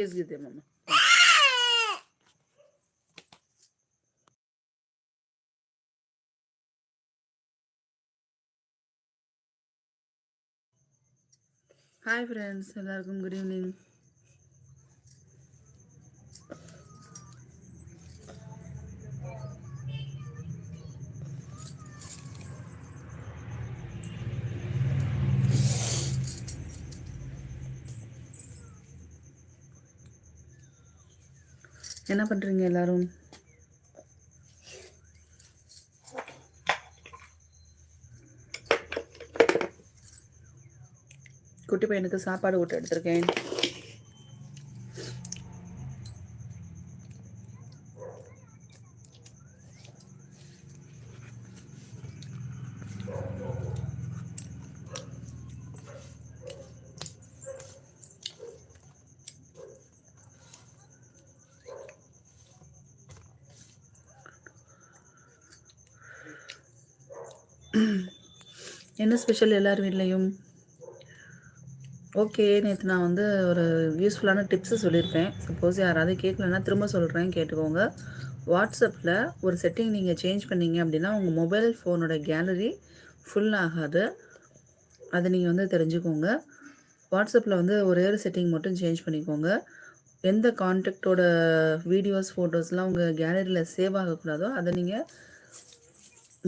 Yes, mama. Hi friends, எல்லாருக்கும் good evening. என்ன பண்றீங்க எல்லாரும்? குட்டி பையனுக்கு சாப்பாடு ஊட்ட எடுத்திருக்கேன். என்ன ஸ்பெஷல் எல்லார் வீட்லையும்? ஓகே, நேற்று நான் வந்து ஒரு யூஸ்ஃபுல்லான டிப்ஸு சொல்லியிருப்பேன். சப்போஸ் யாராவது கேட்கலன்னா திரும்ப சொல்கிறேன், கேட்டுக்கோங்க. வாட்ஸ்அப்பில் ஒரு செட்டிங் நீங்கள் சேஞ்ச் பண்ணீங்க அப்படின்னா உங்கள் மொபைல் ஃபோனோட கேலரி ஃபுல் ஆகாது. அதை நீங்கள் வந்து தெரிஞ்சுக்கோங்க. வாட்ஸ்அப்பில் வந்து ஒரே ஒரு செட்டிங் மட்டும் சேஞ்ச் பண்ணிக்கோங்க. எந்த கான்டாக்டோட வீடியோஸ் ஃபோட்டோஸ்லாம் உங்கள் கேலரியில் சேவ் ஆகக்கூடாதோ அதை நீங்கள்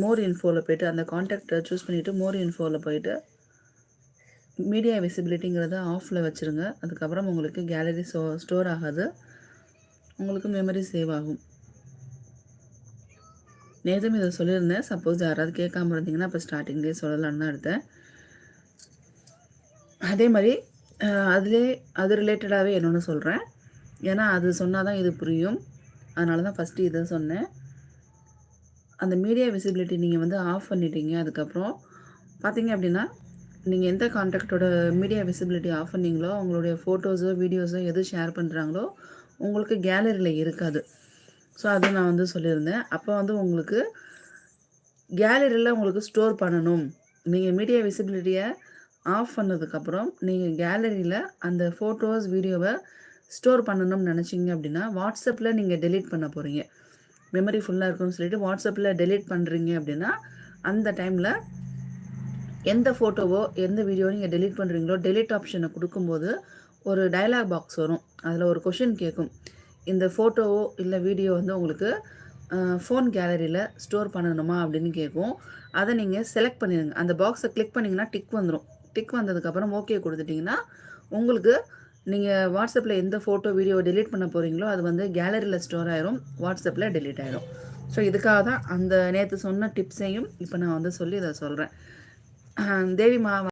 மோர் இன்ஃபோவில் போய்ட்டு அந்த கான்டாக்டை சூஸ் பண்ணிவிட்டு மோர் இன்ஃபோவில் போய்ட்டு மீடியா விசிபிலிட்டிங்கிறத ஆஃபில் வச்சுருங்க. அதுக்கப்புறம் உங்களுக்கு கேலரி ஸ்டோர் ஆகாது, உங்களுக்கு மெமரி சேவ் ஆகும். நேற்றும் இதை சொல்லியிருந்தேன். சப்போஸ் யாராவது கேட்காம இருந்தீங்கன்னா இப்போ ஸ்டார்டிங்லேயே சொல்லலான்னு தான் எடுத்தேன். அதே மாதிரி அது ரிலேட்டடாகவே என்னொன்று சொல்கிறேன். ஏன்னா அது சொன்னால் தான் இது புரியும். அதனால தான் ஃபஸ்ட்டு இதை சொன்னேன். அந்த மீடியா விசிபிலிட்டி நீங்கள் வந்து ஆஃப் பண்ணிட்டீங்க. அதுக்கப்புறம் பார்த்தீங்க அப்படின்னா நீங்கள் எந்த கான்டாக்டோட மீடியா விசிபிலிட்டி ஆஃப் பண்ணிங்களோ அவங்களுடைய ஃபோட்டோஸோ வீடியோஸோ எது ஷேர் பண்ணுறாங்களோ உங்களுக்கு கேலரியில் இருக்காது. ஸோ அது நான் வந்து சொல்லியிருந்தேன். அப்போ வந்து உங்களுக்கு கேலரியில் உங்களுக்கு ஸ்டோர் பண்ணணும். நீங்கள் மீடியா விசிபிலிட்டியை ஆஃப் பண்ணதுக்கப்புறம் நீங்கள் கேலரியில் அந்த ஃபோட்டோஸ் வீடியோவை ஸ்டோர் பண்ணணும்னு நினச்சிங்க அப்படின்னா வாட்ஸ்அப்பில் நீங்கள் டெலீட் பண்ண போகிறீங்க. மெமரி ஃபுல்லாக இருக்குன்னு சொல்லிட்டு வாட்ஸ்அப்பில் டெலீட் பண்ணுறீங்க அப்படின்னா அந்த டைமில் எந்த ஃபோட்டோவோ எந்த வீடியோ நீங்கள் டெலீட் பண்ணுறீங்களோ டெலீட் ஆப்ஷனை கொடுக்கும்போது ஒரு டயலாக் பாக்ஸ் வரும். அதில் ஒரு கொஷின் கேட்கும். இந்த ஃபோட்டோவோ இல்லை வீடியோ வந்து உங்களுக்கு ஃபோன் கேலரியில் ஸ்டோர் பண்ணணுமா அப்படின்னு கேட்கும். அதை நீங்கள் செலக்ட் பண்ணிடுங்க. அந்த பாக்ஸை கிளிக் பண்ணிங்கன்னா டிக் வந்துடும். டிக் வந்ததுக்கப்புறம் ஓகே கொடுத்துட்டிங்கன்னா உங்களுக்கு நீங்கள் வாட்ஸ்அப்பில் எந்த ஃபோட்டோ வீடியோ டெலீட் பண்ண போகிறீங்களோ அது வந்து கேலரியில் ஸ்டோர் ஆயிரும், வாட்ஸ்அப்பில் டெலீட் ஆயிரும். ஸோ இதுக்காக தான் அந்த நேற்று சொன்ன டிப்ஸையும் இப்போ நான் வந்து சொல்லி இதை சொல்கிறேன். தேவி மா